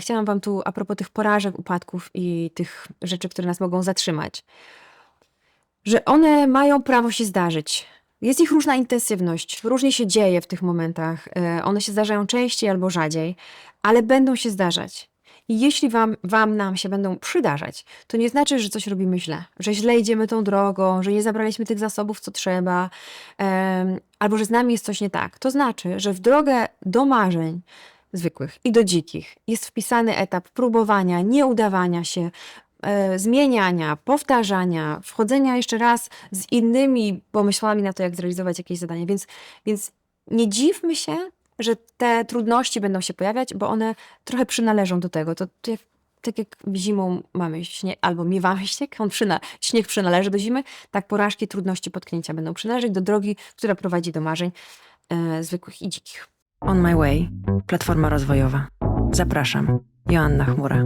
chciałam wam tu a propos tych porażek, upadków i tych rzeczy, które nas mogą zatrzymać, że one mają prawo się zdarzyć. Jest ich różna intensywność, różnie się dzieje w tych momentach. One się zdarzają częściej albo rzadziej, ale będą się zdarzać. I jeśli nam się będą przydarzać, to nie znaczy, że coś robimy źle, że źle idziemy tą drogą, że nie zabraliśmy tych zasobów, co trzeba, albo że z nami jest coś nie tak. To znaczy, że w drogę do marzeń zwykłych i do dzikich jest wpisany etap próbowania, nieudawania się, zmieniania, powtarzania, wchodzenia jeszcze raz z innymi pomysłami na to, jak zrealizować jakieś zadanie. Więc nie dziwmy się, że te trudności będą się pojawiać, bo one trochę przynależą do tego. To tak jak zimą mamy śnieg, albo miewamy śnieg, śnieg przynależy do zimy, tak porażki, trudności, potknięcia będą przynależeć do drogi, która prowadzi do marzeń zwykłych i dzikich. On My Way, platforma rozwojowa. Zapraszam, Joanna Chmura.